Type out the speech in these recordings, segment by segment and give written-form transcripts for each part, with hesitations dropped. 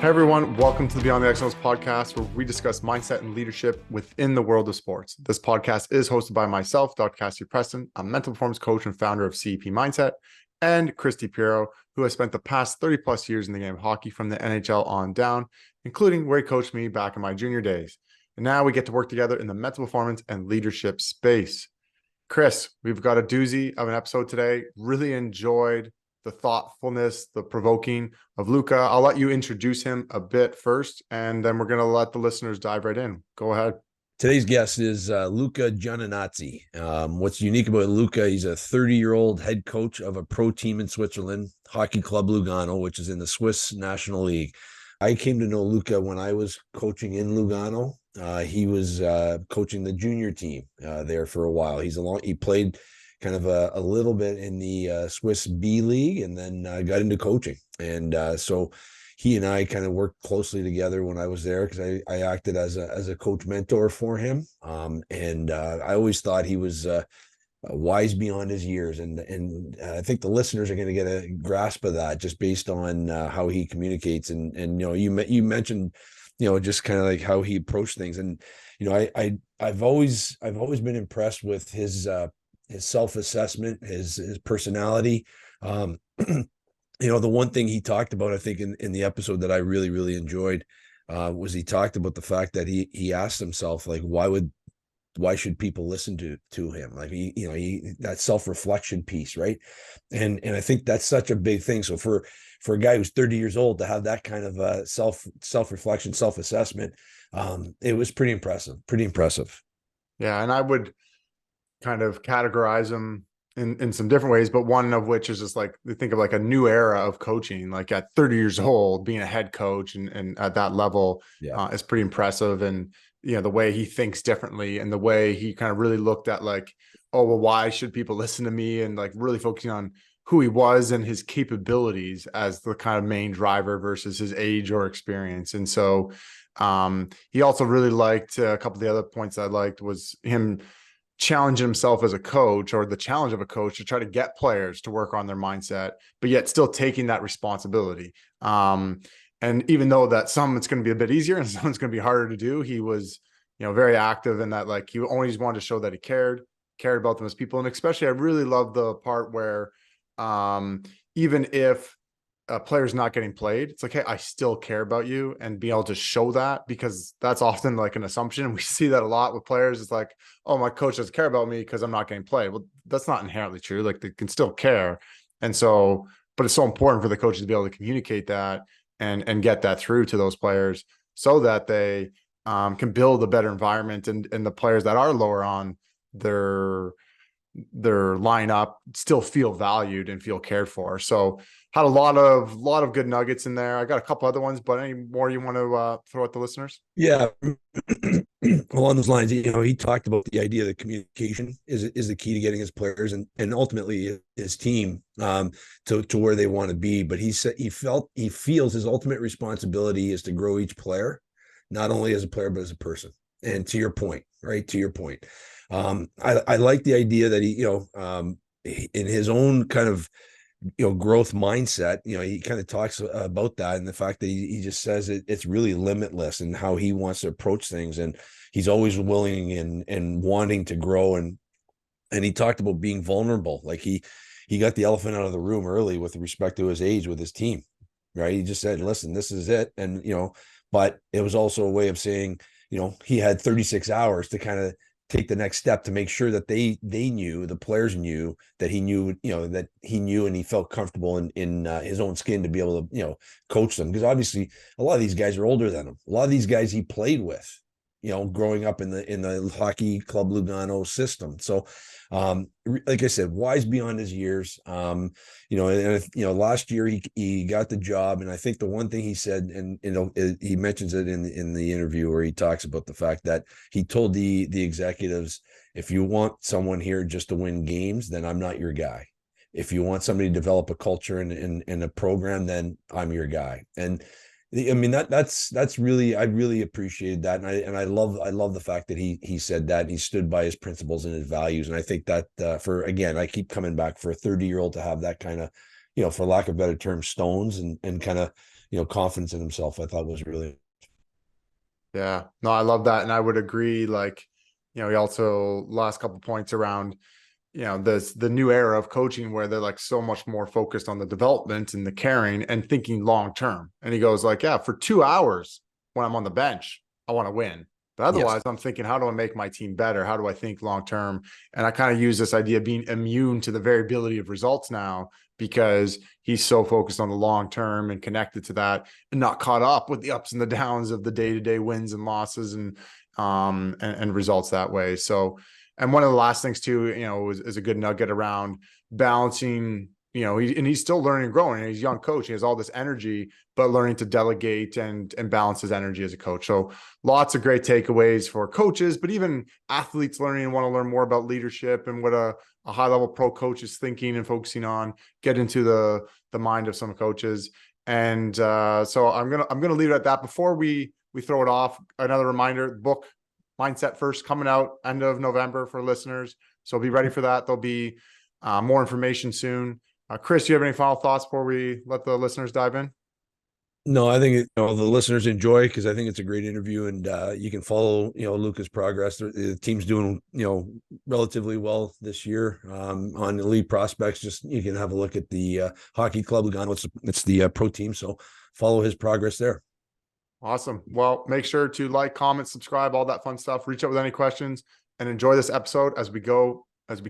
Hey everyone, welcome to the Beyond the Externals podcast, where we discuss mindset and leadership within the world of sports. This podcast is hosted by myself, Dr. Cassidy Preston, a mental performance coach and founder of CEP Mindset, and Chris DiPiero, who has spent the past 30 plus years in the game of hockey from the NHL on down, including where he coached me back in my junior days. And now we get to work together in the mental performance and leadership space. Chris, we've got a doozy of an episode today. Really enjoyed the thoughtfulness, the provoking of Luca. I'll let you introduce him a bit first, and then we're going to let the listeners dive right in. Go ahead. Today's guest is Luca Gianinazzi. What's unique about Luca, he's a 30-year-old head coach of a pro team in Switzerland, Hockey Club Lugano, which is in the Swiss National League. I came to know Luca when I was coaching in Lugano. He was coaching the junior team there for a while. He played kind of a little bit in the Swiss B League, and then got into coaching. And so he and I kind of worked closely together when I was there, because I acted as a coach mentor for him. And I always thought he was wise beyond his years. And I think the listeners are going to get a grasp of that just based on how he communicates. And you mentioned, just kind of like how he approached things. And, I've always been impressed with his self-assessment, his personality. The one thing he talked about, I think in the episode that I really, really enjoyed, was he talked about the fact that he asked himself, like, why should people listen to him? Like that self-reflection piece. Right. And I think that's such a big thing. So for a guy who's 30 years old to have that kind of self-reflection, self-assessment, it was pretty impressive. Yeah. And I would kind of categorize them in some different ways, but one of which is just like, we think of like a new era of coaching, like at 30 years old, being a head coach and at that level, is pretty impressive. And, the way he thinks differently, and the way he kind of really looked at like, oh, well, why should people listen to me? And like really focusing on who he was and his capabilities as the kind of main driver versus his age or experience. And so he also really liked a couple of the other points I liked was him challenging himself as a coach, or the challenge of a coach, to try to get players to work on their mindset, but yet still taking that responsibility. And even though that some it's going to be a bit easier and some it's going to be harder to do, he was, very active in that. Like, he always wanted to show that he cared about them as people. And especially, I really love the part where even if a player's not getting played, it's like, hey, I still care about you, and be able to show that, because that's often like an assumption. We see that a lot with players. It's like, oh, my coach doesn't care about me because I'm not getting played. Well, that's not inherently true. Like, they can still care. And so, but it's so important for the coaches to be able to communicate that and get that through to those players, so that they can build a better environment, and the players that are lower on their lineup still feel valued and feel cared for. So had a lot of good nuggets in there. I got a couple other ones, but any more you want to throw at the listeners? Yeah. Along those lines, he talked about the idea that communication is the key to getting his players and ultimately his team to where they want to be. But he said he feels his ultimate responsibility is to grow each player, not only as a player, but as a person. And to your point, right? To your point. I like the idea that he, in his own kind of, growth mindset, he kind of talks about that, and the fact that he just says it's really limitless and how he wants to approach things. And he's always willing and wanting to grow. And he talked about being vulnerable. Like he got the elephant out of the room early with respect to his age with his team, right? He just said, listen, this is it. And, but it was also a way of saying, he had 36 hours to kind of take the next step to make sure that they knew, the players knew that he knew, that he knew, and he felt comfortable in his own skin to be able to, coach them. Because obviously a lot of these guys are older than him. A lot of these guys he played with, growing up in the Hockey Club Lugano system. So, like I said, wise beyond his years. Last year he got the job, and I think the one thing he said, and he mentions it in the interview where he talks about the fact that he told the executives, if you want someone here just to win games, then I'm not your guy. If you want somebody to develop a culture and a program, then I'm your guy. And I mean, that's really, I really appreciated that. And I love the fact that he said that, and he stood by his principles and his values. And I think that again, I keep coming back, for a 30-year-old to have that kind of, for lack of better term, stones and kind of confidence in himself, I thought was really. Yeah, no, I love that. And I would agree. Like, he also last couple points around, the new era of coaching where they're like so much more focused on the development and the caring and thinking long term. And he goes like, yeah, for 2 hours when I'm on the bench, I want to win. But Yes. otherwise, I'm thinking, how do I make my team better? How do I think long term? And I kind of use this idea of being immune to the variability of results now because he's so focused on the long term and connected to that and not caught up with the ups and the downs of the day-to-day wins and losses and results that way. So, and one of the last things too, is a good nugget around balancing, he's still learning and growing. He's a young coach. He has all this energy, but learning to delegate and balance his energy as a coach. So lots of great takeaways for coaches, but even athletes learning and want to learn more about leadership and what a high level pro coach is thinking and focusing on, get into the mind of some coaches. And so I'm gonna leave it at that. Before we throw it off, another reminder: book Mindset First coming out end of November for listeners. So be ready for that. There'll be more information soon. Chris, do you have any final thoughts before we let the listeners dive in? No, I think the listeners enjoy, because I think it's a great interview, and you can follow Luca's progress. The team's doing relatively well this year on elite prospects. Just you can have a look at the Hockey Club Lugano. It's the pro team, so follow his progress there. Awesome. Well, make sure to like, comment, subscribe, all that fun stuff. Reach out with any questions and enjoy this episode as we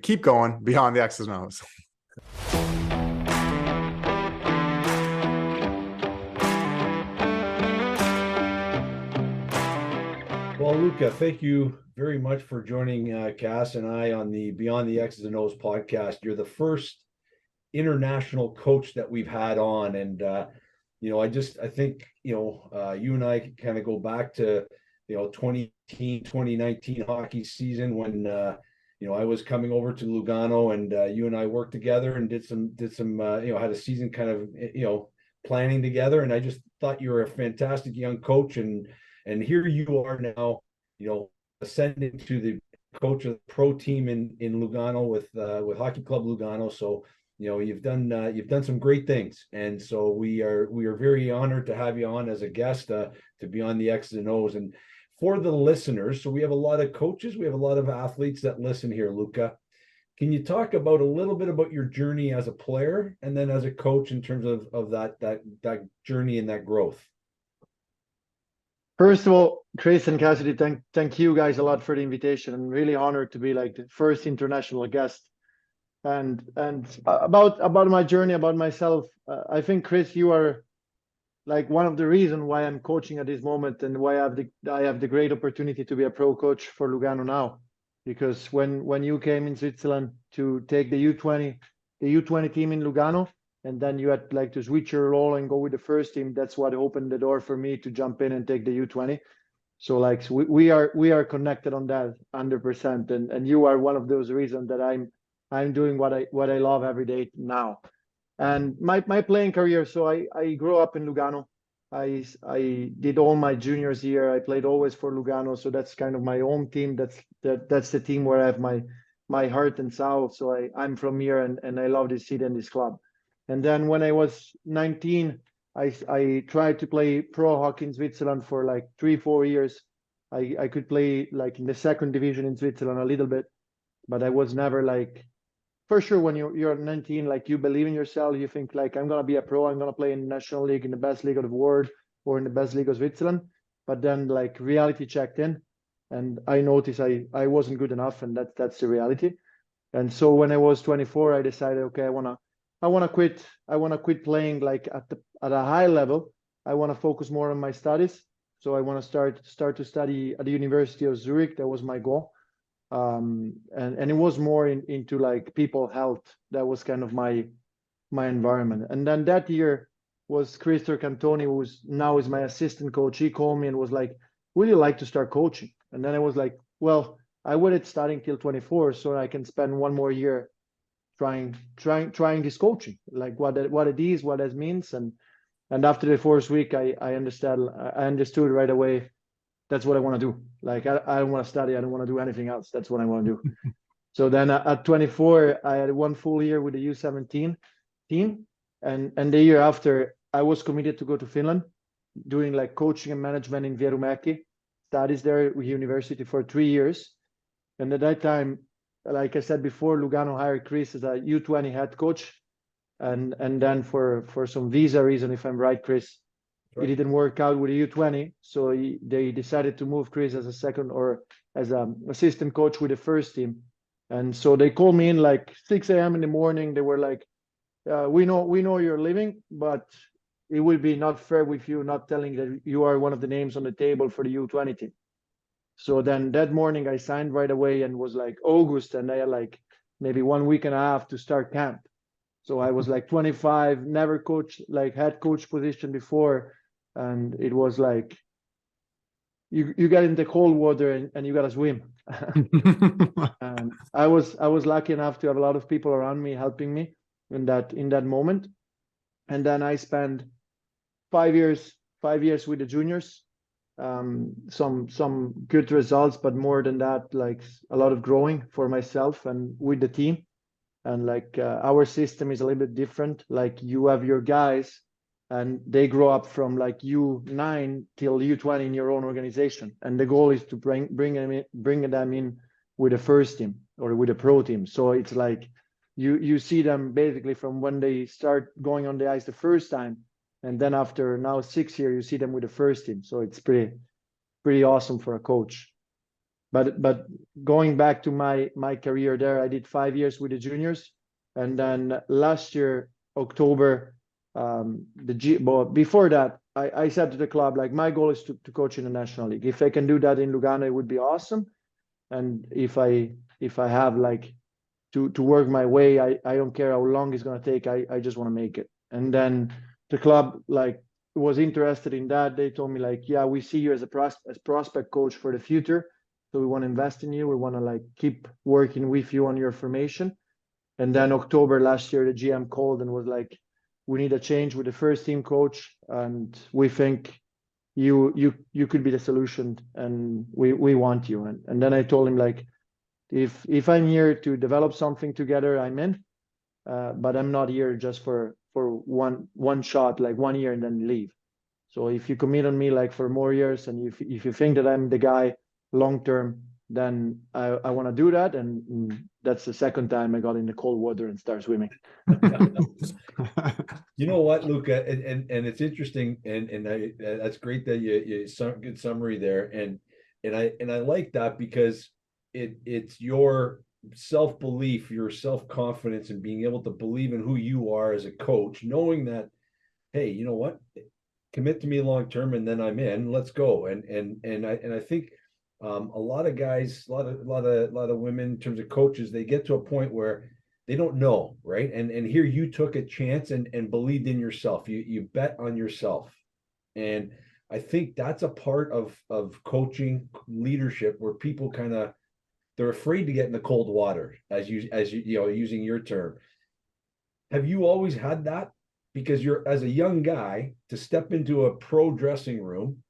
keep going beyond the X's and O's. Well, Luca, thank you very much for joining Cass and I on the Beyond the X's and O's podcast. You're the first international coach that we've had on, and I think you and I can kind of go back to 2018, 2019 hockey season when I was coming over to Lugano, and you and I worked together and did some had a season kind of planning together, and I just thought you were a fantastic young coach, and here you are now, ascending to the coach of the pro team in Lugano with Hockey Club Lugano. So you've done some great things, and so we are very honored to have you on as a guest to be on the X's and O's. And for the listeners, so we have a lot of coaches, we have a lot of athletes that listen here. Luca, can you talk about a little bit about your journey as a player and then as a coach in terms of that journey and that growth? First of all, Chris and Cassidy, thank you guys a lot for the invitation. I'm really honored to be like the first international guest. And about my journey, about myself, I think, Chris, you are like one of the reasons why I'm coaching at this moment and why I have the great opportunity to be a pro coach for Lugano now. Because when you came in Switzerland to take the U20 team in Lugano, and then you had like to switch your role and go with the first team, that's what opened the door for me to jump in and take the U20. So like we are connected on that 100%, and you are one of those reasons that I'm doing what I love every day now. And my playing career, so I grew up in Lugano. I did all my juniors here. I played always for Lugano, so that's kind of my home team. That's the team where I have my heart and soul. So I'm from here, and I love this city and this club. And then when I was 19, I tried to play pro hockey in Switzerland for like 3-4 years. I could play like in the second division in Switzerland a little bit, but I was never like, for sure when you're 19, like you believe in yourself, you think like I'm gonna be a pro, I'm gonna play in the national league, in the best league of the world, or in the best league of Switzerland. But then like reality checked in, and I noticed I wasn't good enough, and that's the reality. And so when I was 24, I decided, okay, I wanna quit playing like at a high level. I want to focus more on my studies. So I want to start to study at the University of Zurich. That was my goal. And it was more into like people health. That was kind of my environment. And then that year was Christopher Cantoni, who now is my assistant coach. He called me and was like, would you like to start coaching? And then I was like, well, I waited starting till 24 so I can spend one more year trying this coaching, like what it is, what it means. And after the first week, I understood right away. That's what I want to do. Like, I don't want to study. I don't want to do anything else. That's what I want to do. So then at 24, I had one full year with the U17 team. And the year after, I was committed to go to Finland, doing like coaching and management in Vierumäki, studies there with university for 3 years. And at that time, like I said before, Lugano hired Chris as a U20 head coach. And then for some visa reason, if I'm right, Chris, it didn't work out with the U20. So they decided to move Chris as a second or as an assistant coach with the first team. And so they called me in like 6 a.m. in the morning. They were like, we know you're leaving, but it will be not fair with you not telling that you are one of the names on the table for the U20 team. So then that morning I signed right away and was like August, and I had like maybe 1 week and a half to start camp. So I was like 25, never coached like head coach position before. And it was like, you get in the cold water and you got to swim. And I was lucky enough to have a lot of people around me helping me in that moment. And then I spent 5 years with the juniors, some good results, but more than that, like a lot of growing for myself and with the team. And like our system is a little bit different. Like you have your guys and they grow up from like U9 till U20 in your own organization. And the goal is to bring them in with the first team or with a pro team. So it's like you see them basically from when they start going on the ice the first time. And then after now 6 years, you see them with the first team. So it's pretty awesome for a coach. But going back to my career there, I did 5 years with the juniors. And then last year, October, but before that, I said to the club, like, my goal is to coach in the National League. If I can do that in Lugano, it would be awesome. And if I have like to work my way, I don't care how long it's going to take. I just want to make it. And then the club like was interested in that. They told me like, yeah, we see you as a prospect coach for the future. So we want to invest in you. We want to like keep working with you on your formation. And then October last year, the GM called and was like, we need a change with the first team coach. And we think you could be the solution and we want you. And then I told him like, if I'm here to develop something together, I'm in. But I'm not here just for one shot, like 1 year and then leave. So if you commit on me like for more years, and if you think that I'm the guy long term, then I want to do that. And that's the second time I got in the cold water and started swimming. You know what, Luca, and it's interesting, and that's great that you good summary there, and I like that because it's your self-belief, your self-confidence, and being able to believe in who you are as a coach, knowing that, hey, you know what, commit to me long term, and then I'm in. Let's go. And I think a lot of guys, a lot of women, in terms of coaches, they get to a point where they don't know, right? And here you took a chance and believed in yourself. You bet on yourself, and I think that's a part of coaching leadership where people kind of, they're afraid to get in the cold water, as you know, using your term. Have you always had that? Because you're, as a young guy, to step into a pro dressing room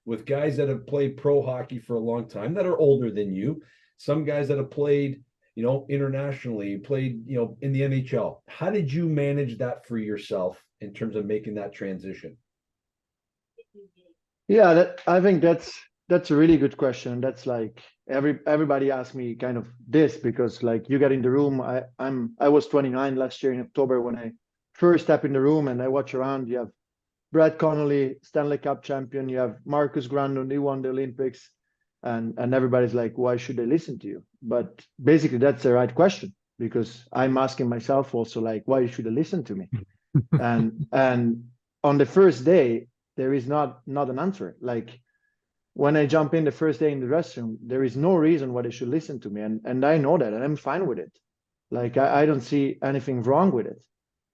with guys that have played pro hockey for a long time, that are older than you, some guys that have played, you know, internationally, played, you know, in the NHL. How did you manage that for yourself in terms of making that transition? Yeah, I think that's a really good question. That's like everybody asks me kind of this, because like you get in the room. I was 29 last year in October when I first step in the room, and I watch around. You have Brad Connolly, Stanley Cup champion. You have Marcus Grandon, he won the Olympics, and everybody's like, why should they listen to you? But basically, that's the right question, because I'm asking myself also like, why should they listen to me? and on the first day, there is not an answer. Like when I jump in the first day in the restroom, there is no reason why they should listen to me, and I know that, and I'm fine with it. Like I don't see anything wrong with it.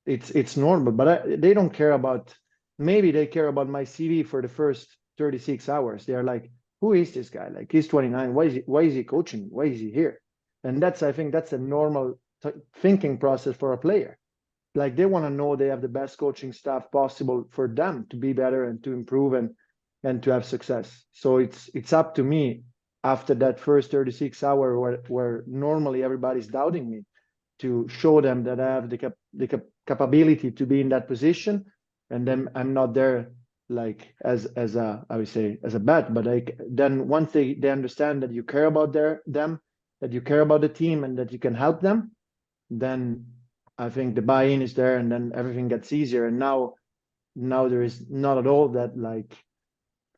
It's normal, but they don't care about. Maybe they care about my CV for the first 36 hours. They are like, who is this guy? Like, he's 29. Why is he coaching? Why is he here? And I think that's a normal thinking process for a player. Like, they want to know they have the best coaching staff possible for them to be better and to improve and to have success. So it's up to me after that first 36 hour where normally everybody's doubting me, to show them that I have the capability to be in that position, and then I'm not there like as a, I would say, as a bet, but like then once they understand that you care about them, that you care about the team and that you can help them, then I think the buy-in is there, and then everything gets easier. And now there is not at all that like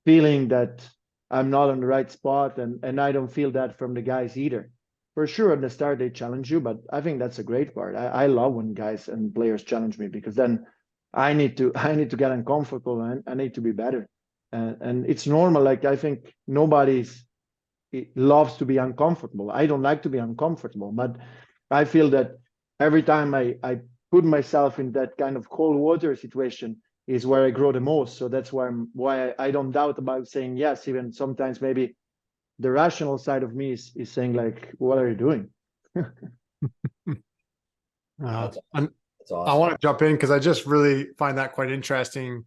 feeling that I'm not on the right spot, and I don't feel that from the guys either. For sure, at the start they challenge you, but I think that's a great part. I love when guys and players challenge me, because then I need to get uncomfortable, and I need to be better. And it's normal. Like I think nobody's loves to be uncomfortable. I don't like to be uncomfortable, but I feel that every time I put myself in that kind of cold water situation is where I grow the most. So that's why I don't doubt about saying yes, even sometimes maybe the rational side of me is saying like, what are you doing? That's I awesome. want to jump in because I just really find that quite interesting,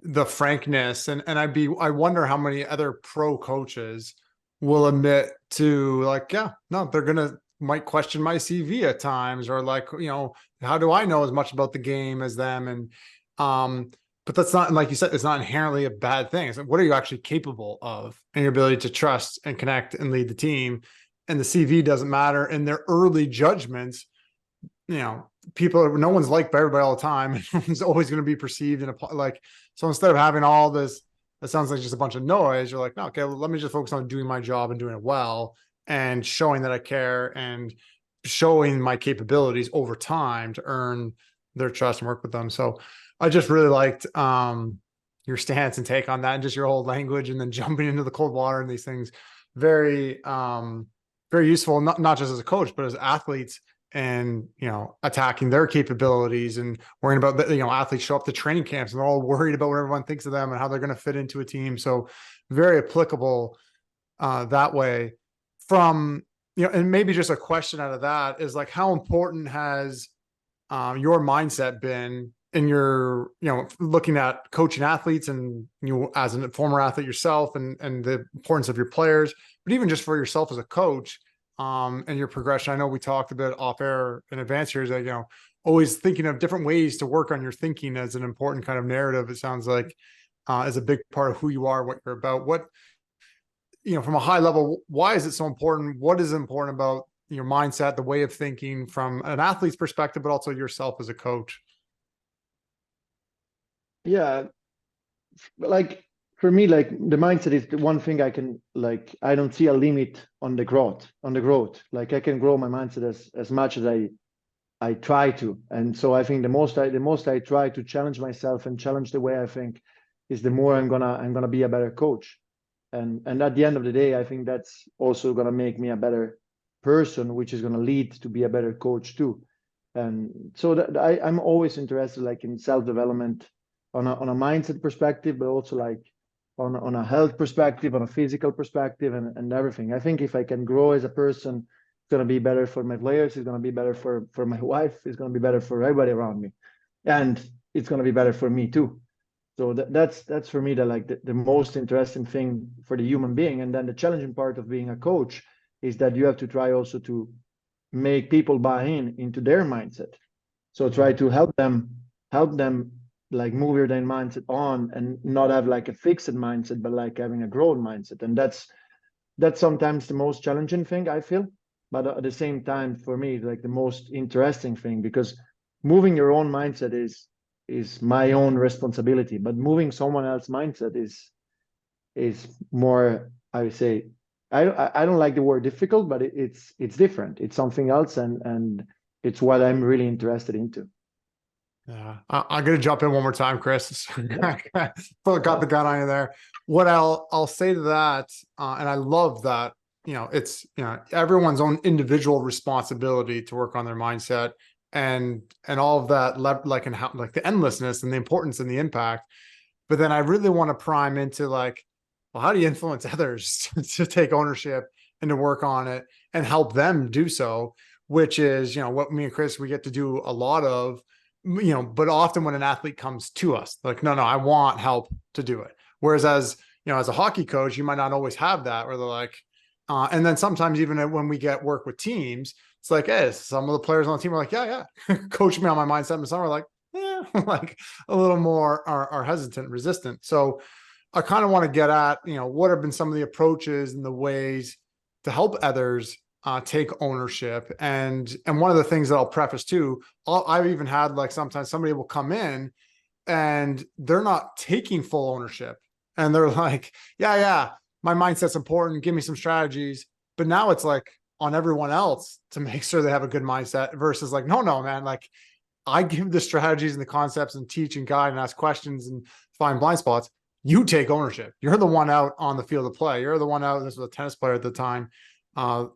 the frankness, and I wonder how many other pro coaches will admit to like, yeah, no, they're might question my CV at times, or like, how do I know as much about the game as them? And but that's not, like you said, it's not inherently a bad thing. It's like, what are you actually capable of, and your ability to trust and connect and lead the team. And the CV doesn't matter. And their early judgments, no one's liked by everybody all the time. It's always going to be perceived in so instead of having all this, that sounds like just a bunch of noise, you're like, no, okay, well, let me just focus on doing my job and doing it well, and showing that I care, and showing my capabilities over time to earn their trust and work with them. So I just really liked your stance and take on that, and just your whole language, and then jumping into the cold water and these things. Very, very useful, not just as a coach, but as athletes, and attacking their capabilities, and worrying about athletes show up to training camps and they're all worried about what everyone thinks of them and how they're going to fit into a team. So very applicable that way. From and maybe just a question out of that is like, how important has your mindset been in your looking at coaching athletes, and as a former athlete yourself, and the importance of your players, but even just for yourself as a coach, and your progression? I know we talked a bit off air in advance here, that always thinking of different ways to work on your thinking as an important kind of narrative. It sounds like as a big part of who you are, what you're about. What from a high level, why is it so important? What is important about your mindset, the way of thinking from an athlete's perspective, but also yourself as a coach? Yeah, like for me, like the mindset is the one thing I can, like, I don't see a limit on the growth. Like I can grow my mindset as much as I try to. And so I think the most I try to challenge myself and challenge the way I think is the more I'm gonna be a better coach. And at the end of the day, I think that's also gonna make me a better person, which is gonna lead to be a better coach too. And so that I'm always interested like in self-development on a mindset perspective, but also like on a health perspective, on a physical perspective, and everything. I think if I can grow as a person, it's going to be better for my players. It's going to be better for my wife. It's going to be better for everybody around me, and it's going to be better for me too. So that's for me the most interesting thing for the human being. And then the challenging part of being a coach is that you have to try also to make people buy into their mindset. So try to help them like move your mindset on, and not have like a fixed mindset, but like having a growth mindset. And that's sometimes the most challenging thing, I feel. But at the same time, for me, like the most interesting thing, because moving your own mindset is my own responsibility, but moving someone else's mindset is more, I would say, I don't like the word difficult, but it's different. It's something else, and it's what I'm really interested into. Yeah, I'm going to jump in one more time, Chris. Got the gun on you there. What I'll say to that, and I love that, it's, everyone's own individual responsibility to work on their mindset, and all of that, like, and how, like the endlessness and the importance and the impact. But then I really want to prime into like, well, how do you influence others to take ownership and to work on it and help them do so, which is, what me and Chris, we get to do a lot of. But often when an athlete comes to us, like, no, I want help to do it. Whereas as a hockey coach, you might not always have that, where they're like, and then sometimes even when we get work with teams, it's like, hey, some of the players on the team are like, yeah, coach me on my mindset. And some are like, like a little more are hesitant, resistant. So I kind of want to get at, what have been some of the approaches and the ways to help others take ownership. And one of the things that I'll preface too, I've even had like sometimes somebody will come in and they're not taking full ownership. And they're like, yeah, my mindset's important. Give me some strategies. But now it's like on everyone else to make sure they have a good mindset versus like, no, man, like I give the strategies and the concepts and teach and guide and ask questions and find blind spots. You take ownership. You're the one out on the field of play. You're the one out. This was a tennis player at the time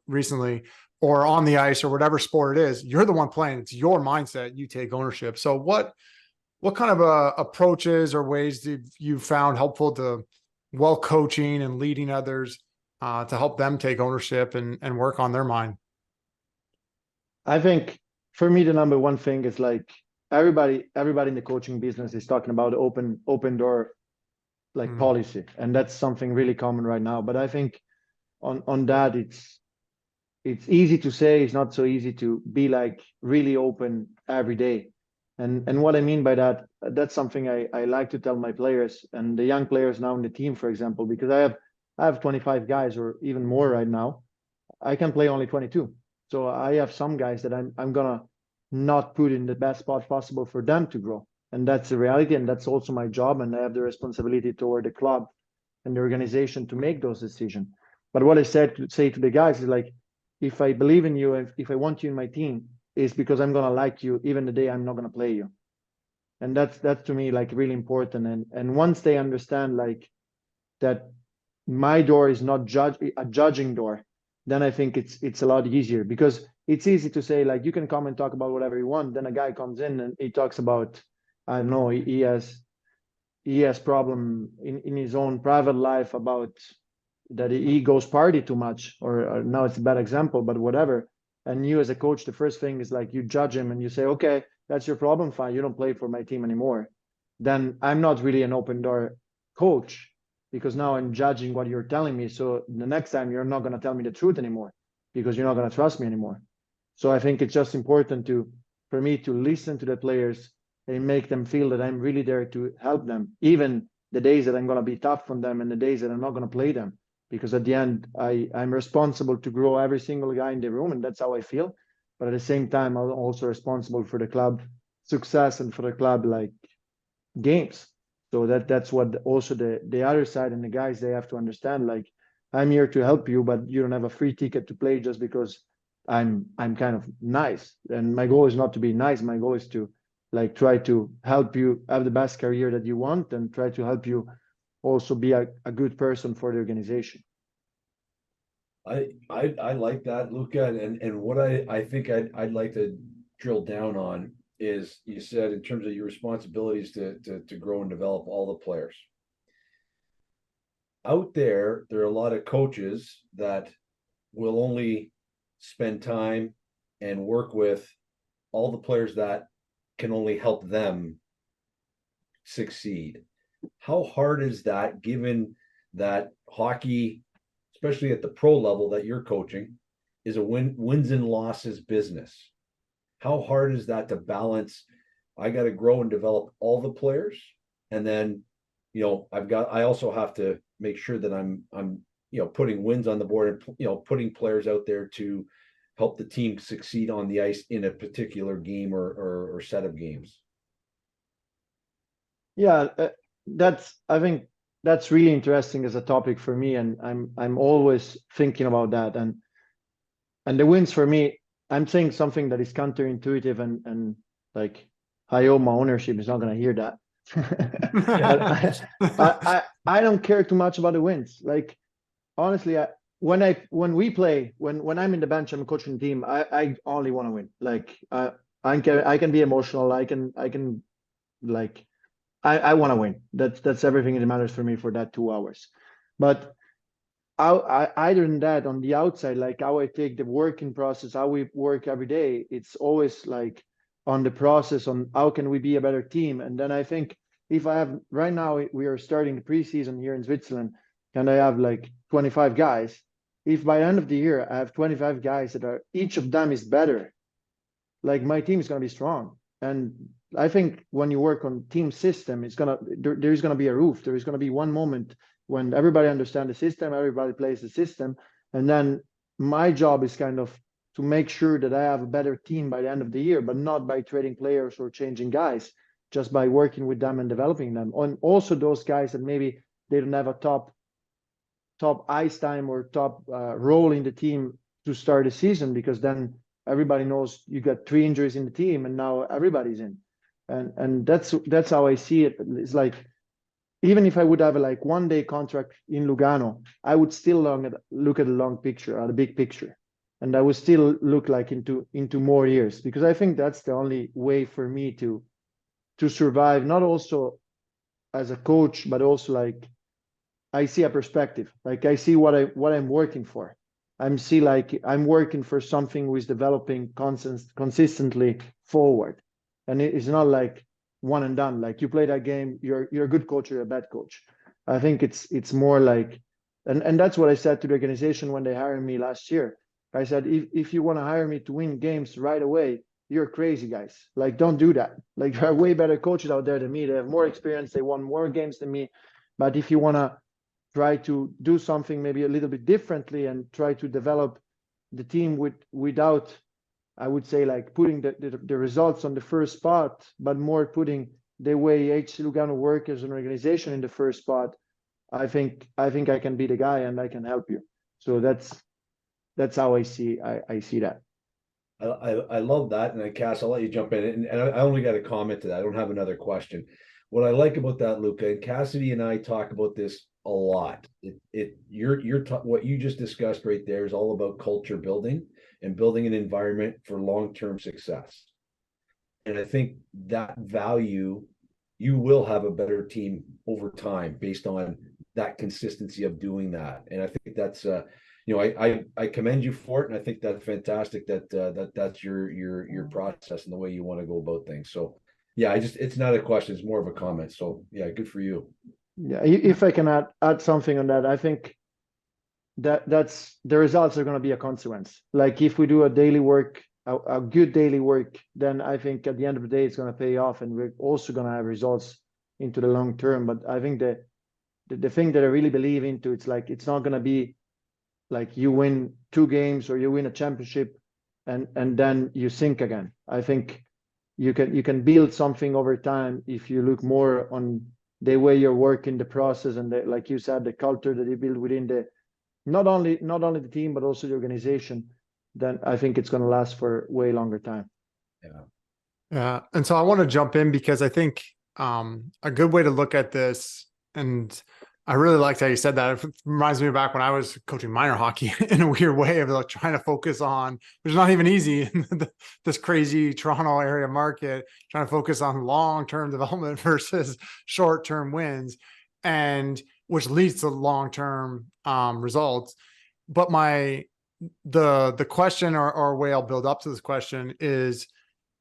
recently, or on the ice or whatever sport it is. You're the one playing. It's your mindset. You take ownership. So what kind of approaches or ways did you found helpful to coaching and leading others to help them take ownership and work on their mind? I think for me, the number one thing is like everybody in the coaching business is talking about open door policy, and that's something really common right now. But I think on that, it's easy to say, it's not so easy to be like really open every day. And what I mean by that, that's something I like to tell my players and the young players now in the team, for example, because I have 25 guys or even more right now. I can play only 22. So I have some guys that I'm gonna not put in the best spot possible for them to grow. And that's the reality, and that's also my job, and I have the responsibility toward the club and the organization to make those decisions. But what I say to the guys is like, if I believe in you, if I want you in my team, is because I'm gonna like you even the day I'm not gonna play you. And that's to me like really important. And once they understand like that my door is not a judging door, then I think it's a lot easier, because it's easy to say like you can come and talk about whatever you want. Then a guy comes in and he talks about, I don't know, he has problem in his own private life about that he goes party too much, or now it's a bad example, but whatever. And you as a coach, the first thing is like you judge him and you say, okay, that's your problem, fine, you don't play for my team anymore. Then I'm not really an open door coach, because now I'm judging what you're telling me. So the next time you're not going to tell me the truth anymore, because you're not going to trust me anymore. So I think it's just important for me to listen to the players and make them feel that I'm really there to help them, even the days that I'm going to be tough on them and the days that I'm not going to play them. Because at the end, I'm responsible to grow every single guy in the room, and that's how I feel. But at the same time, I'm also responsible for the club success and for the club like games. So that's what also the other side and the guys, they have to understand, like, I'm here to help you, but you don't have a free ticket to play just because I'm kind of nice. And my goal is not to be nice. My goal is to like try to help you have the best career that you want, and try to help you also be a good person for the organization. I like that, Luca, and what I think I'd like to drill down on is, you said in terms of your responsibilities to grow and develop all the players. Out there are a lot of coaches that will only spend time and work with all the players that can only help them succeed. How hard is that, given that hockey, especially at the pro level that you're coaching, is a wins and losses business? How hard is that to balance? I got to grow and develop all the players, and then, I also have to make sure that I'm putting wins on the board, and putting players out there to help the team succeed on the ice in a particular game or set of games. Yeah, I think that's really interesting as a topic for me, and I'm always thinking about that. And the wins for me, I'm saying something that is counterintuitive, and like I owe my ownership is not going to hear that. But I don't care too much about the wins. Like honestly, when I'm in the bench, I'm coaching the team, I only want to win. Like I can be emotional. I can like I want to win. That's everything that matters for me for that 2 hours. But other than that, on the outside, like how I take the working process, how we work every day, it's always like on the process, on how can we be a better team. And then I think if I have right now, we are starting the preseason here in Switzerland, and I have like 25 guys. If by the end of the year I have 25 guys that are each of them is better, like my team is going to be strong. And I think when you work on team system, there's gonna be a roof. There is gonna be one moment when everybody understands the system, everybody plays the system, and then my job is kind of to make sure that I have a better team by the end of the year, but not by trading players or changing guys, just by working with them and developing them. And also those guys that maybe they don't have a top ice time or top role in the team to start the season, because then everybody knows you got 3 injuries in the team and now everybody's in. And that's how I see it. It's like, even if I would have a like 1-day contract in Lugano, I would still look at the long picture, at the big picture. And I would still look like into more years, because I think that's the only way for me to survive, not also as a coach, but also like I see a perspective. Like I see what I'm working for. I'm working for something who is developing consistently forward. And it's not like one and done. Like you play that game, you're a good coach, you're a bad coach. I think it's more like, and that's what I said to the organization when they hired me last year. I said, if you want to hire me to win games right away, you're crazy, guys. Like, don't do that. Like, there are way better coaches out there than me. They have more experience. They won more games than me. But if you want to try to do something maybe a little bit differently and try to develop the team without, I would say, like putting the results on the first spot, but more putting the way HC Lugano work as an organization in the first spot, I think I can be the guy and I can help you. So that's how I see that. I love that. And Cass, I'll let you jump in. And I only got a comment to that. I don't have another question. What I like about that, Luca, and Cassidy and I talk about this a lot. What you just discussed right there is all about culture building and building an environment for long-term success. And I think that value, you will have a better team over time based on that consistency of doing that. And I think that's I commend you for it, and I think that's fantastic that's your process and the way you want to go about things. So yeah, it's not a question, it's more of a comment. So yeah, good for you. Yeah, if I can add something on that, I think that's the results are going to be a consequence. Like if we do a daily work, a good daily work, then I think at the end of the day it's going to pay off, and we're also going to have results into the long term. But I think that the thing that I really believe into, it's like it's not going to be like you win 2 games or you win a championship and then you sink again. I think you can build something over time if you look more on the way you're working, the process, and like you said, the culture that you build within not only the team but also the organization. Then I think it's going to last for way longer time. Yeah. And so I want to jump in because I think a good way to look at this, and I really liked how you said that. It reminds me of back when I was coaching minor hockey in a weird way of like trying to focus on, which is not even easy in this crazy Toronto area market, trying to focus on long-term development versus short-term wins, and which leads to long-term results. But the question or way I'll build up to this question is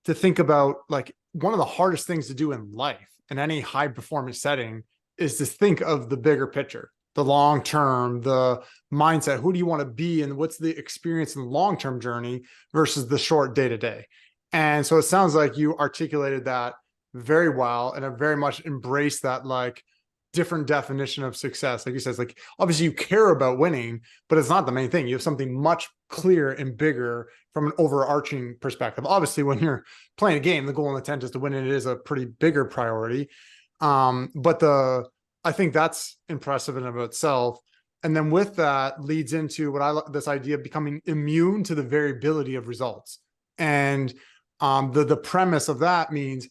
to think about like one of the hardest things to do in life in any high performance setting is to think of the bigger picture, the long term, the mindset. Who do you want to be and what's the experience in the long term journey versus the short day to day? And so it sounds like you articulated that very well and have very much embraced that like different definition of success. Like you said, like obviously you care about winning, but it's not the main thing. You have something much clearer and bigger from an overarching perspective. Obviously, when you're playing a game, the goal and intent is to win, and it is a pretty bigger priority. But I think that's impressive in and of itself. And then with that leads into this idea of becoming immune to the variability of results. And the premise of that means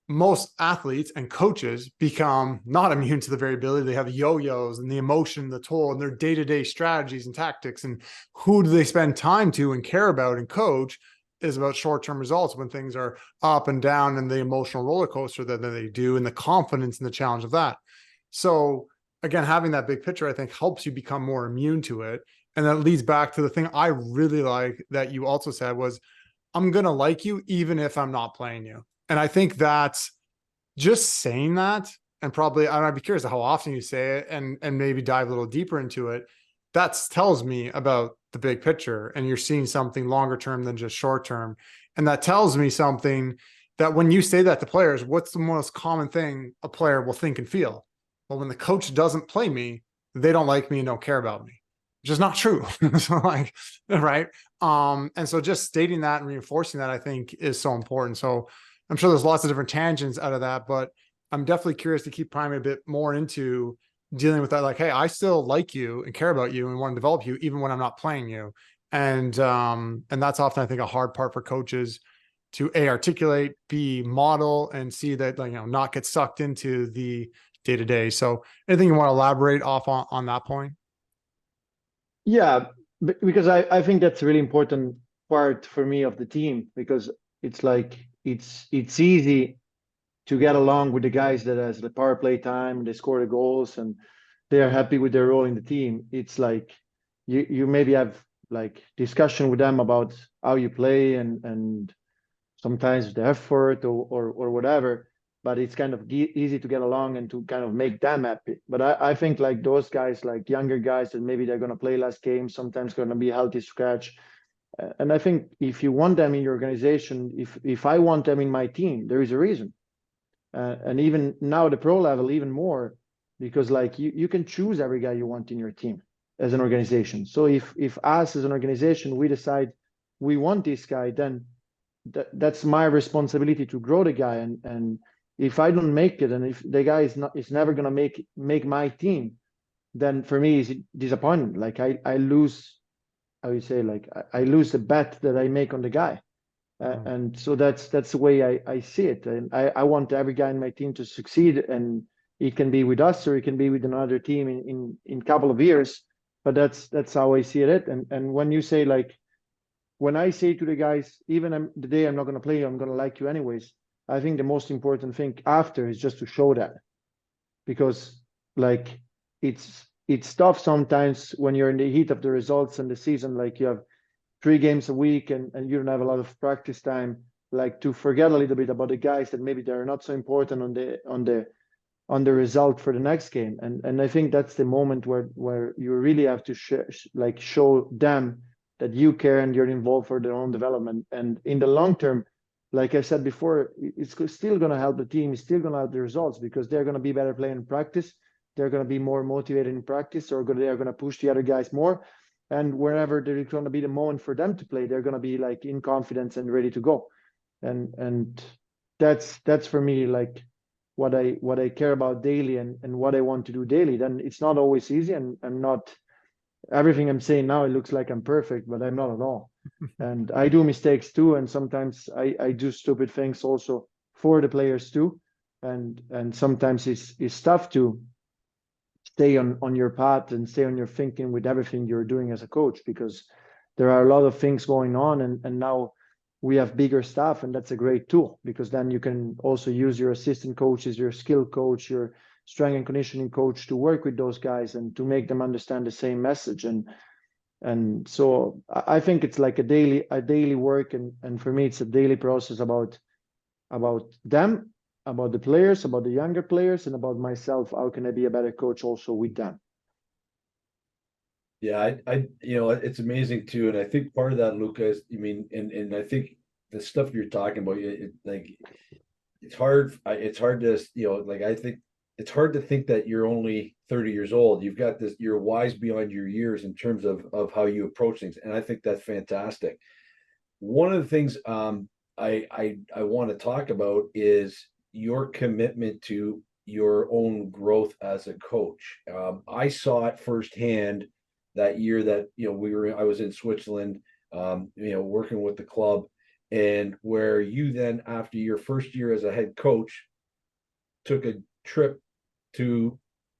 most athletes and coaches become not immune to the variability. They have yo-yos and the emotion, the toll, and their day-to-day strategies and tactics. And who do they spend time to and care about and coach is about short-term results when things are up and down and the emotional roller coaster that they do and the confidence and the challenge of that. So again, having that big picture, I think helps you become more immune to it. And that leads back to the thing I really like that you also said was, I'm going to like you even if I'm not playing you. And I think that's just saying that, and probably I'd be curious how often you say it and maybe dive a little deeper into it. That tells me about the big picture and you're seeing something longer term than just short term. And that tells me something that when you say that to players, what's the most common thing a player will think and feel? Well, when the coach doesn't play me, they don't like me and don't care about me, which is not true. So like, right. And so just stating that and reinforcing that, I think, is so important. So I'm sure there's lots of different tangents out of that, but I'm definitely curious to keep priming a bit more into dealing with that. Like, hey, I still like you and care about you and want to develop you, even when I'm not playing you. And that's often, I think, a hard part for coaches to articulate, B, model, and see that, like, not get sucked into the day to day. So anything you want to elaborate off on that point? Yeah, because I think that's a really important part for me of the team, because it's like it's easy to get along with the guys that has the power play time and they score the goals and they are happy with their role in the team. It's like you maybe have like discussion with them about how you play and sometimes the effort or whatever, but it's kind of easy to get along and to kind of make them happy. But I think like those guys, like younger guys that maybe they're going to play last game, sometimes going to be a healthy scratch. And I think if you want them in your organization, if I want them in my team, there is a reason. And even now the pro level, even more, because like you can choose every guy you want in your team as an organization. So if us as an organization, we decide we want this guy, then that's my responsibility to grow the guy. And if I don't make it, and if the guy is never gonna make my team, then for me it's disappointment. Like I lose, I would say, like I lose the bet that I make on the guy. And so that's the way I see it. And I want every guy in my team to succeed, and it can be with us or it can be with another team in a couple of years. But that's how I see it. And when you say, like, when I say to the guys, even the day I'm not going to play you, I'm going to like you anyways. I think the most important thing after is just to show that, because like it's tough sometimes when you're in the heat of the results and the season, like you have 3 games a week and you don't have a lot of practice time, like to forget a little bit about the guys that maybe they're not so important on the result for the next game. And I think that's the moment where you really have to show them that you care and you're involved for their own development. And in the long term, like I said before, it's still going to help the team. It's still going to help the results, because they're going to be better playing in practice. They're going to be more motivated in practice, or they're going to push the other guys more. And wherever there's going to be the moment for them to play, they're going to be like in confidence and ready to go. And that's for me, like what I care about daily and what I want to do daily. Then it's not always easy, and I'm not, everything I'm saying now, it looks like I'm perfect, but I'm not at all. And I do mistakes too, and sometimes I do stupid things also for the players too. And sometimes it's tough to stay on your path and stay on your thinking with everything you're doing as a coach, because there are a lot of things going on, and now we have bigger staff, and that's a great tool, because then you can also use your assistant coaches, your skill coach, your strength and conditioning coach to work with those guys and to make them understand the same message. And so I think it's like a daily work, and for me it's a daily process about them, about the players, about the younger players, and about myself. How can I be a better coach also with them? Yeah, I it's amazing too. And I think part of that, Luca, is, and I think the stuff you're talking about, like, it's hard to, like, I think it's hard to think that you're only 30 years old. You've got this, you're wise beyond your years in terms of how you approach things. And I think that's fantastic. One of the things I want to talk about is your commitment to your own growth as a coach. I saw it firsthand that year that I was in Switzerland, working with the club, and where you then, after your first year as a head coach, took a trip to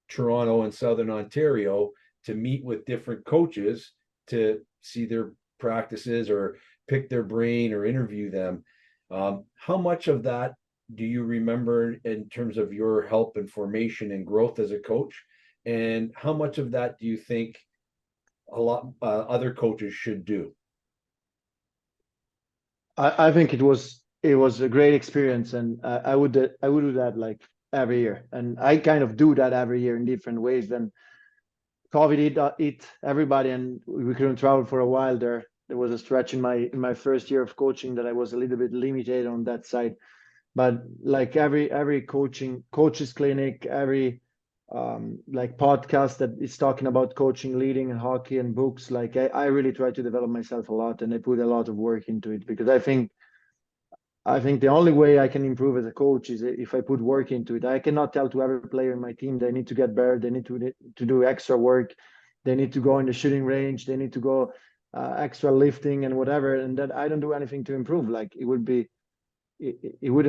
Toronto and Southern Ontario to meet with different coaches to see their practices or pick their brain or interview them. How much of that do you remember in terms of your help and formation and growth as a coach? And how much of that do you think a lot other coaches should do? I think it was a great experience, and I would do that like every year, and I kind of do that every year in different ways. Then COVID hit everybody, and we couldn't travel for a while. There was a stretch in my first year of coaching that I was a little bit limited on that side. but like every coaches clinic, every like podcast that is talking about coaching, leading in hockey and books, like I really try to develop myself a lot, and I put a lot of work into it, because I think the only way I can improve as a coach is if I put work into it. I cannot tell to every player in my team they need to get better, they need to do extra work, they need to go in the shooting range, they need to go extra lifting and whatever, and that I don't do anything to improve. Like it wouldn't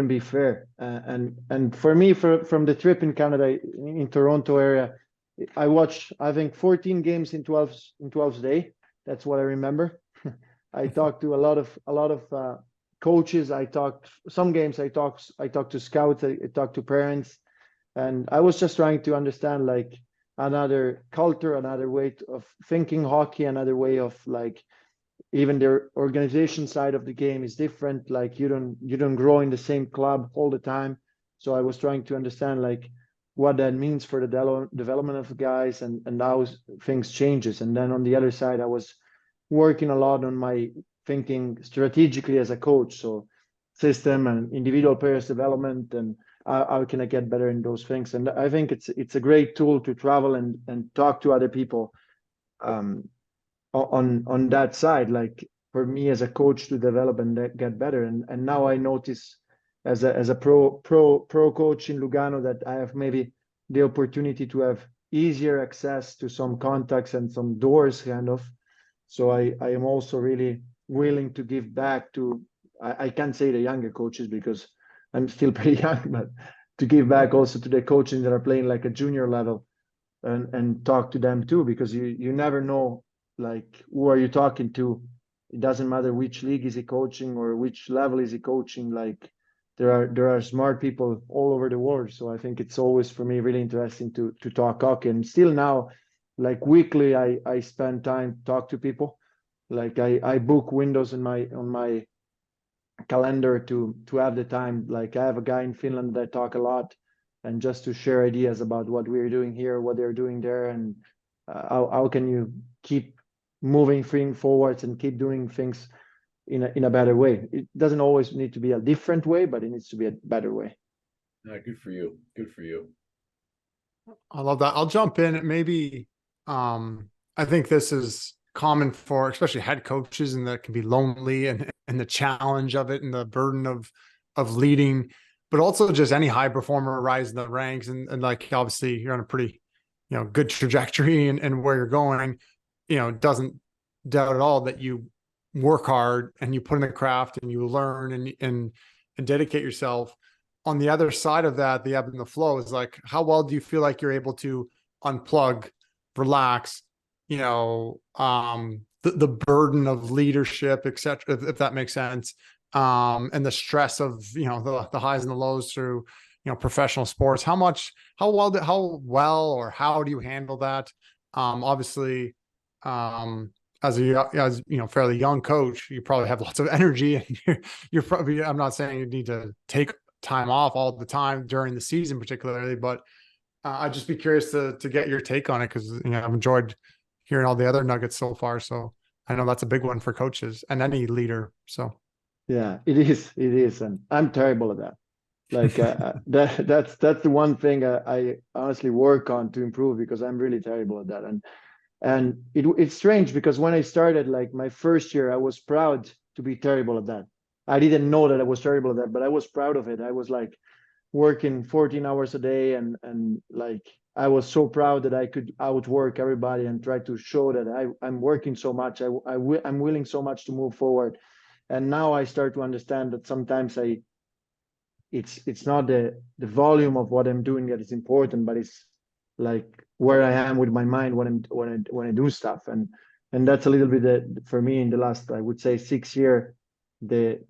be fair. And for me, from the trip in Canada, in Toronto area, I watched, I think, 14 games in 12 days. That's what I remember. I talked to a lot of coaches. I talked some games. I talked to scouts. I talked to parents, and I was just trying to understand like another culture, another way of thinking hockey, another way of like even their organization side of the game is different. Like you don't grow in the same club all the time. So I was trying to understand like what that means for the development of the guys, and how things changes. And then on the other side, I was working a lot on my thinking strategically as a coach. So system and individual players development, and how can I get better in those things. And I think it's a great tool to travel and talk to other people on that side, like for me as a coach to develop and get better. And now I notice as a pro coach in Lugano that I have maybe the opportunity to have easier access to some contacts and some doors kind of. So I am also really willing to give back to, I can't say the younger coaches because I'm still pretty young, but to give back also to the coaches that are playing like a junior level, and talk to them too, because you never know like who are you talking to. It doesn't matter which league is he coaching or which level is he coaching. Like there are smart people all over the world. So I think it's always for me really interesting to talk hockey. And still now, like weekly, I spend time talk to people. Like I book windows on my calendar to have the time. Like I have a guy in Finland that I talk a lot, and just to share ideas about what we're doing here, what they're doing there, and how can you keep moving things forwards and keep doing things in a better way. It doesn't always need to be a different way, but it needs to be a better way. Good for you. Good for you. I love that. I'll jump in. Maybe I think this is common for especially head coaches, and that can be lonely and the challenge of it and the burden of leading, but also just any high performer rising the ranks. And like obviously you're on a pretty, good trajectory and where you're going, doesn't doubt at all that you work hard and you put in the craft and you learn and dedicate yourself. On the other side of that, the ebb and the flow is like, how well do you feel like you're able to unplug, relax, the burden of leadership, etc., if that makes sense, and the stress of the highs and the lows through professional sports. How well or how do you handle that? Obviously, as fairly young coach, you probably have lots of energy, and you're probably, I'm not saying you need to take time off all the time during the season particularly, but I'd just be curious to get your take on it, because I've enjoyed hearing all the other nuggets so far. So I know that's a big one for coaches and any leader. So yeah, it is, and I'm terrible at that. Like that's the one thing I honestly work on to improve, because I'm really terrible at that. And it's strange, because when I started, like my first year, I was proud to be terrible at that. I didn't know that I was terrible at that, but I was proud of it. I was like working 14 hours a day, and like I was so proud that I could outwork everybody and try to show that I'm working so much. I'm willing so much to move forward. And now I start to understand that sometimes it's not the volume of what I'm doing that is important, but it's like where I am with my mind when I do stuff. And that's a little bit for me in the last, I would say, 6 years, the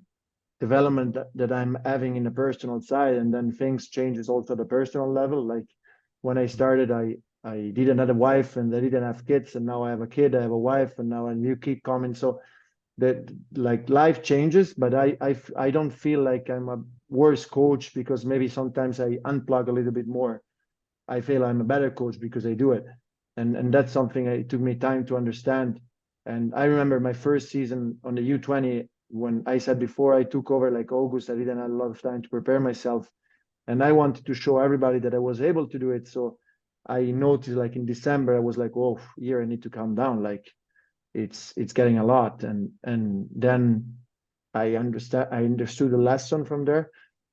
development that I'm having in the personal side, and then things changes also at the personal level. Like when I started, I didn't have a wife and I didn't have kids, and now I have a kid, I have a wife, and now a new kid coming. So that like life changes, but I don't feel like I'm a worse coach because maybe sometimes I unplug a little bit more. I feel I'm a better coach because I do it. And that's something it took me time to understand. And I remember my first season on the U20, when I said before I took over like August, I didn't have a lot of time to prepare myself, and I wanted to show everybody that I was able to do it. So I noticed like in December, I was like, oh, here I need to calm down. Like it's getting a lot. And then I understood the lesson from there.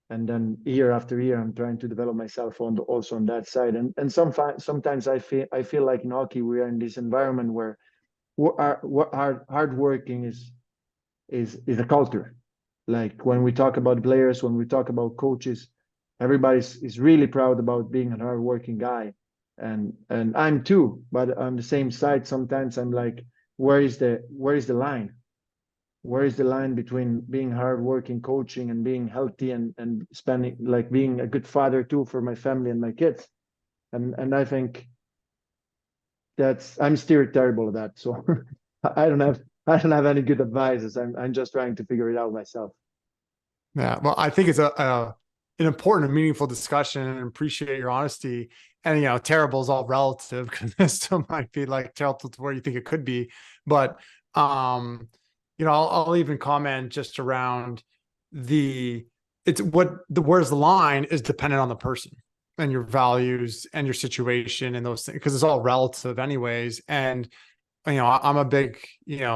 And then year after year, I'm trying to develop myself also on that side. And sometimes I feel like in hockey, we are in this environment where hard working is a culture. Like when we talk about players, when we talk about coaches, is really proud about being a hardworking guy, and I'm too. But on the same side, sometimes I'm like, where is the line? Where is the line between being hardworking, coaching, and being healthy and spending like being a good father too for my family and my kids? And I think I'm still terrible at that. So I don't have any good advices. I'm just trying to figure it out myself. Yeah, well, I think it's an important and meaningful discussion, and appreciate your honesty. And terrible is all relative, because it still might be like terrible to where you think it could be. But I'll even comment just around where's the line is dependent on the person and your values and your situation and those things, because it's all relative anyways. And I'm a big,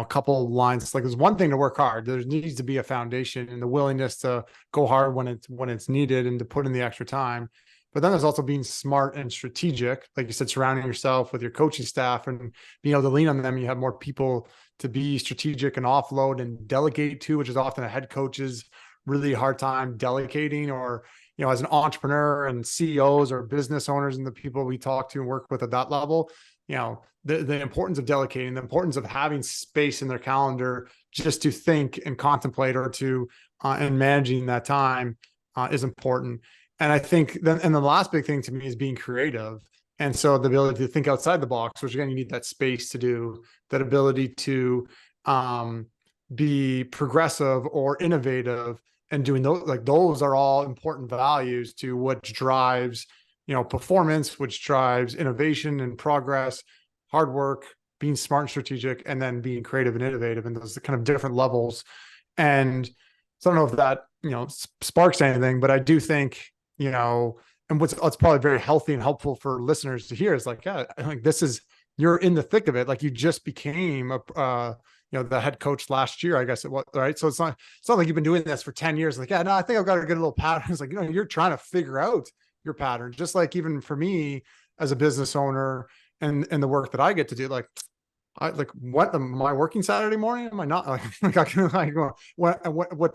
couple lines. Like, there's one thing to work hard. There needs to be a foundation and the willingness to go hard when it's needed and to put in the extra time. But then there's also being smart and strategic, like you said, surrounding yourself with your coaching staff and being able to lean on them. You have more people to be strategic and offload and delegate to, which is often a head coach's really hard time delegating, or as an entrepreneur and CEOs or business owners and the people we talk to and work with at that level, the importance of delegating, the importance of having space in their calendar just to think and contemplate, or to and managing that time is important. And I think then, and the last big thing to me is being creative. And so the ability to think outside the box, which again, you need that space to do, that ability to be progressive or innovative, and doing those, like those are all important values to what drives, performance, which drives innovation and progress, hard work, being smart and strategic, and then being creative and innovative, and those kind of different levels. And so I don't know if that, sparks anything, but I do think, and what's probably very healthy and helpful for listeners to hear is like, yeah, I think you're in the thick of it. Like, you just became the head coach last year, I guess it was, right? So it's not like you've been doing this for 10 years. Like, yeah, no, I think I've got a good little pattern. It's like, you're trying to figure out your pattern. Just like even for me as a business owner and the work that I get to do, like, what am I working Saturday morning? Am I not? What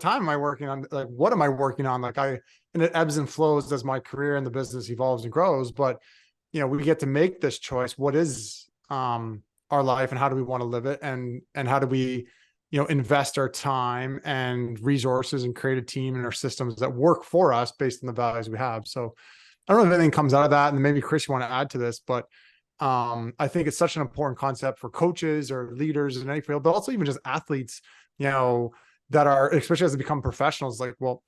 time am I working on? Like, what am I working on? And it ebbs and flows as my career and the business evolves and grows. But, we get to make this choice. What is, our life, and how do we want to live it? And how do we, invest our time and resources and create a team and our systems that work for us based on the values we have. So I don't know if anything comes out of that. And maybe Chris, you want to add to this, but I think it's such an important concept for coaches or leaders in any field, but also even just athletes, that are, especially as they become professionals, like, well,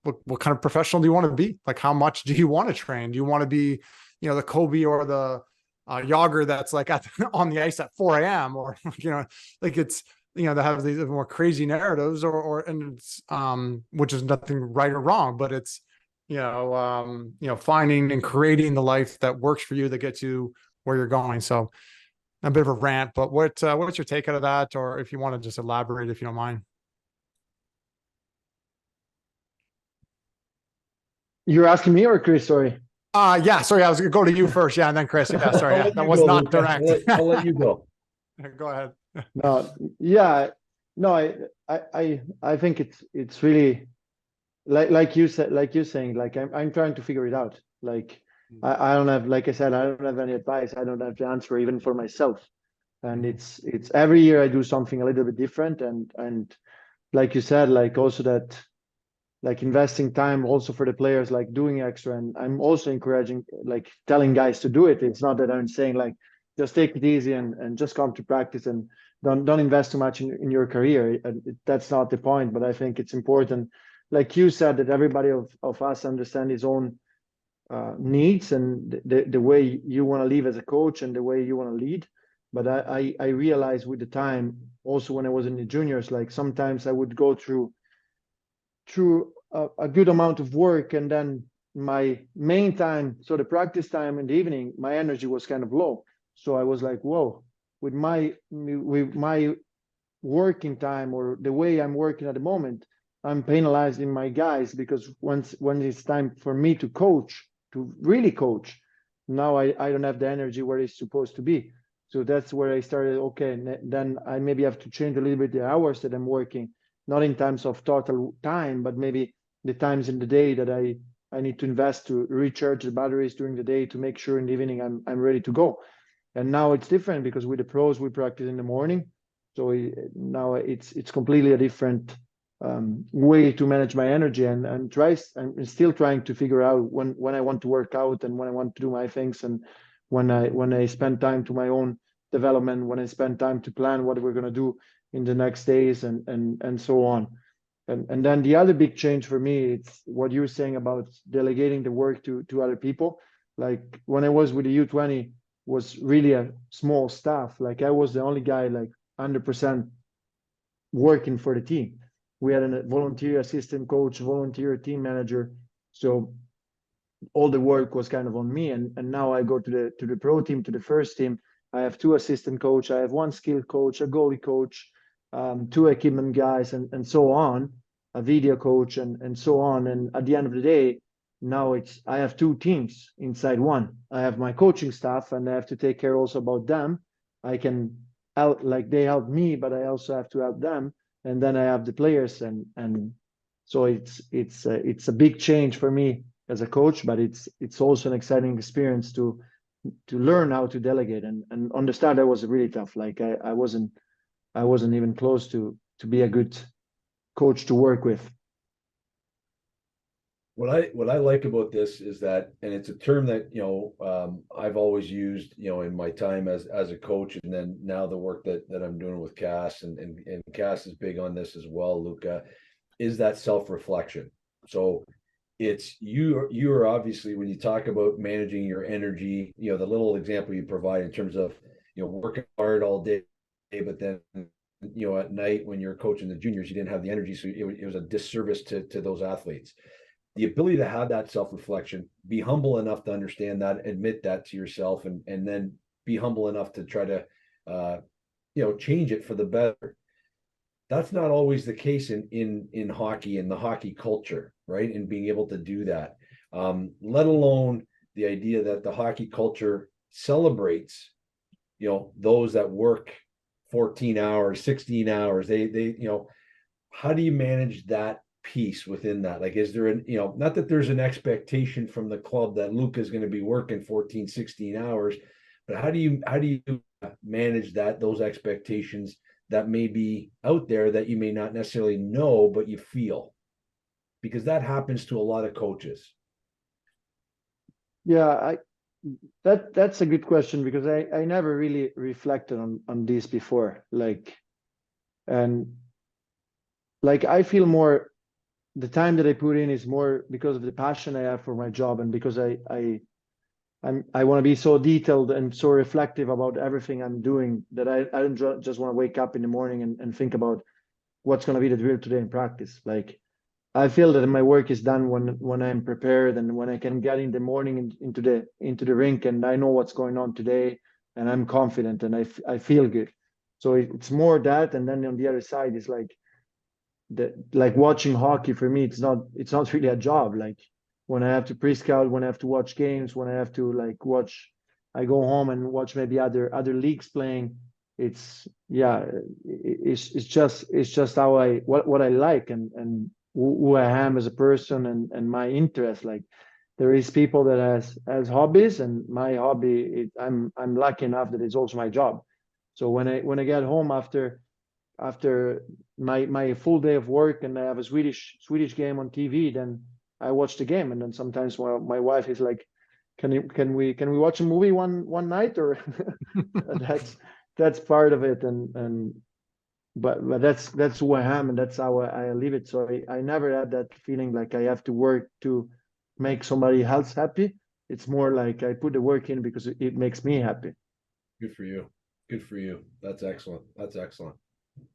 what kind of professional do you want to be? Like, how much do you want to train? Do you want to be, the Kobe or the Yager that's like on the ice at 4 a.m. or, like it's, they have these more crazy narratives and it's, which is nothing right or wrong, but it's, finding and creating the life that works for you, that gets you where you're going. So a bit of a rant, but what's your take out of that? Or if you want to just elaborate, if you don't mind. You're asking me or Chris? Sorry. Yeah, sorry, I was gonna go to you first. Yeah, and then Chris. Yeah, sorry. Yeah, that was not direct. I'll let you go. Go ahead. No, yeah, no, I think it's really like you said, like you're saying, like I'm trying to figure it out. Like I don't have, like I said, I don't have any advice. I don't have the answer even for myself. And it's every year I do something a little bit different. And like you said, like also that, like investing time also for the players, like doing extra. And I'm also encouraging, like telling guys to do it. It's not that I'm saying like, just take it easy and just come to practice and don't invest too much in your career. That's not the point, but I think it's important, like you said, that everybody of us understand his own needs and the way you want to live as a coach and the way you want to lead. But I realize with the time, also when I was in the juniors, like sometimes I would go through a good amount of work, and then my main time, so the practice time in the evening, my energy was kind of low. So I was like, whoa, with my working time or the way I'm working at the moment, I'm penalizing my guys, because when it's time for me to coach, to really coach, now I don't have the energy where it's supposed to be. So that's where I started, okay, then I maybe have to change a little bit the hours that I'm working, not in terms of total time, but maybe the times in the day that I need to invest to recharge the batteries during the day to make sure in the evening I'm ready to go. And now it's different because with the pros we practice in the morning, so now it's completely a different way to manage my energy, and I'm still trying to figure out when I want to work out and when I want to do my things, and when I spend time to my own development, when I spend time to plan what we're going to do in the next days, and so on. And then the other big change for me, it's what you were saying about delegating the work to other people. Like when I was with the U20, was really a small staff. Like I was the only guy like 100% working for the team. We had a volunteer assistant coach, volunteer team manager. So all the work was kind of on me. And now I go to the pro team, to the first team. I have 2 assistant coach. I have 1 skill coach, a goalie coach, 2 equipment guys, and so on, a video coach, and so on. And at the end of the day, now I have 2 teams inside one. I have my coaching staff, and I have to take care also about them. I can help, like they help me, but I also have to help them. And then I have the players, and so it's a big change for me as a coach, but it's also an exciting experience to learn how to delegate. And on the start, that was really tough. Like I wasn't even close to be a good coach to work with. What I like about this is that, and it's a term that I've always used in my time as a coach, and then now the work that I'm doing with Cass, and Cass is big on this as well, Luca, is that self-reflection. So it's you are obviously, when you talk about managing your energy, the little example you provide in terms of working hard all day, but then at night when you're coaching the juniors, you didn't have the energy, so it was a disservice to those athletes. The ability to have that self-reflection, be humble enough to understand that, admit that to yourself, and then be humble enough to try to change it for the better. That's not always the case in hockey, in the hockey culture, right? And being able to do that, let alone the idea that the hockey culture celebrates those that work 14 hours, 16 hours. They how do you manage that piece within that? Like, is there not that there's an expectation from the club that Luca is going to be working 14, 16 hours, but how do you manage those expectations that may be out there that you may not necessarily know, but you feel? Because that happens to a lot of coaches. Yeah, that's a good question, because I never really reflected on this before. And I feel more, the time that I put in is more because of the passion I have for my job, and because I want to be so detailed and so reflective about everything I'm doing, that I don't just want to wake up in the morning and think about what's going to be the drill today in practice. Like, I feel that my work is done when I'm prepared, and when I can get in the morning into the rink, and I know what's going on today, and I'm confident, and I feel good. So it's more that, and then on the other side is like watching hockey for me. It's not really a job. Like when I have to pre-scout, when I have to watch games, when I have to watch, I go home and watch maybe other leagues playing. It's just how what I like, and who I am as a person, and my interest. Like, there is people that has hobbies, and my hobby, I'm lucky enough that it's also my job. So when I get home after my full day of work, and I have a Swedish game on TV, then I watch the game. And then sometimes my wife is like, can we watch a movie one night, or that's part of it. But that's who I am, and that's how I live it. So I never had that feeling like I have to work to make somebody else happy. It's more like I put the work in because it makes me happy. Good for you. Good for you. That's excellent. That's excellent.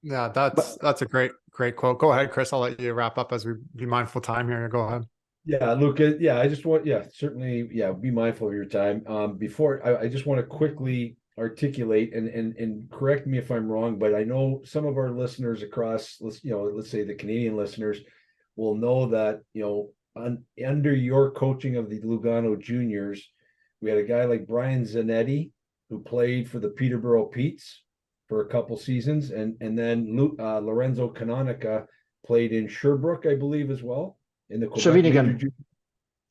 Yeah, that's a great quote. Go ahead, Chris. I'll let you wrap up as we be mindful of time here. Go ahead. Yeah, Luca. Yeah, I just want, certainly, be mindful of your time. Before I just want to quickly articulate and correct me if I'm wrong, but I know some of our listeners across, let's say the Canadian listeners will know that, under your coaching of the Lugano juniors, we had a guy like Brian Zanetti who played for the Peterborough Petes for a couple seasons, and then Lorenzo Canonica played in Sherbrooke, I believe, as well, in the Quebec Major.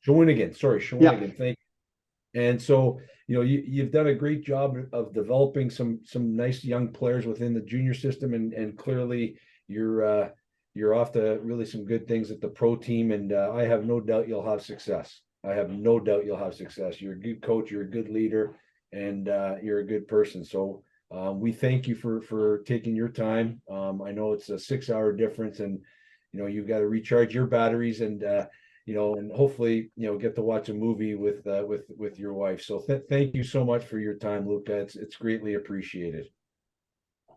Shawinigan, sorry, Shawinigan. Yeah. Thank you. And so, you've done a great job of developing some nice young players within the junior system, and clearly you're off to really some good things at the pro team, and I have no doubt you'll have success. You're a good coach, you're a good leader, and you're a good person. So we thank you for taking your time. I know it's a 6-hour difference, and you've got to recharge your batteries, and and hopefully get to watch a movie with your wife. So thank you so much for your time, Luca. It's greatly appreciated.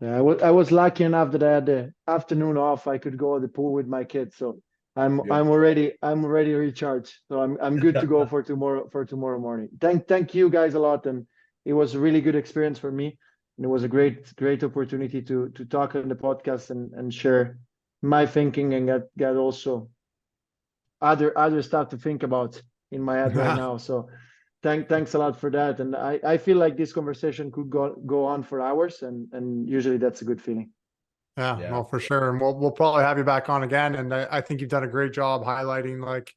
Yeah, I was lucky enough that I had the afternoon off. I could go to the pool with my kids, so I'm already recharged. So I'm good to go for tomorrow morning. Thank you guys a lot, and it was a really good experience for me, and it was a great opportunity to talk on the podcast and share my thinking, and get also other stuff to think about in my head right now. So thanks a lot for that. And I feel like this conversation could go on for hours, and usually that's a good feeling. Yeah, well, for sure. And we'll probably have you back on again. And I think you've done a great job highlighting like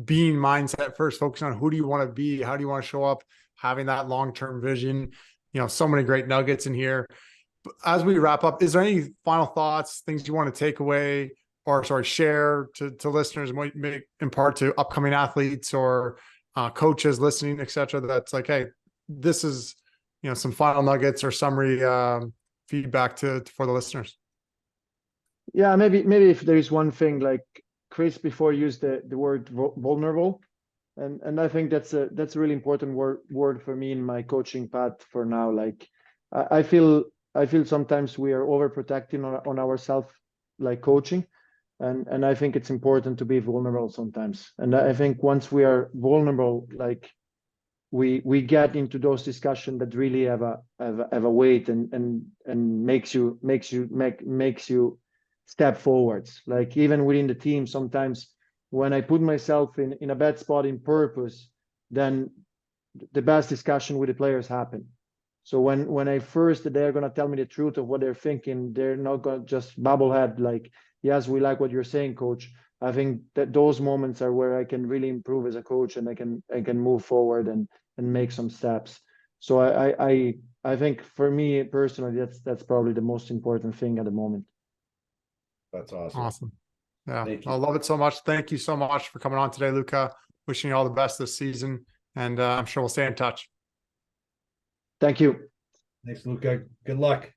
being mindset first, focusing on who do you want to be? How do you want to show up? Having that long-term vision, so many great nuggets in here. As we wrap up, is there any final thoughts, things you want to take away or share to listeners, and impart to upcoming athletes or coaches listening, et cetera, that's like, hey, this is, some final nuggets or summary feedback for the listeners? Yeah, maybe if there is one thing, like Chris before used the word vulnerable, and I think that's a really important word for me in my coaching path for now. Like I feel sometimes we are overprotecting on ourselves, like coaching, and I think it's important to be vulnerable sometimes. And I think once we are vulnerable, like we get into those discussions that really have a weight and makes you step forwards. Like even within the team, sometimes when I put myself in a bad spot in purpose, then the best discussion with the players happen. So when they're gonna tell me the truth of what they're thinking, they're not gonna just bubblehead like, yes, we like what you're saying, coach. I think that those moments are where I can really improve as a coach, and I can move forward and make some steps. So I think for me personally, that's probably the most important thing at the moment. That's awesome. Awesome. Yeah, I love it so much. Thank you so much for coming on today, Luca. Wishing you all the best this season, and I'm sure we'll stay in touch. Thank you. Thanks, Luca. Good luck.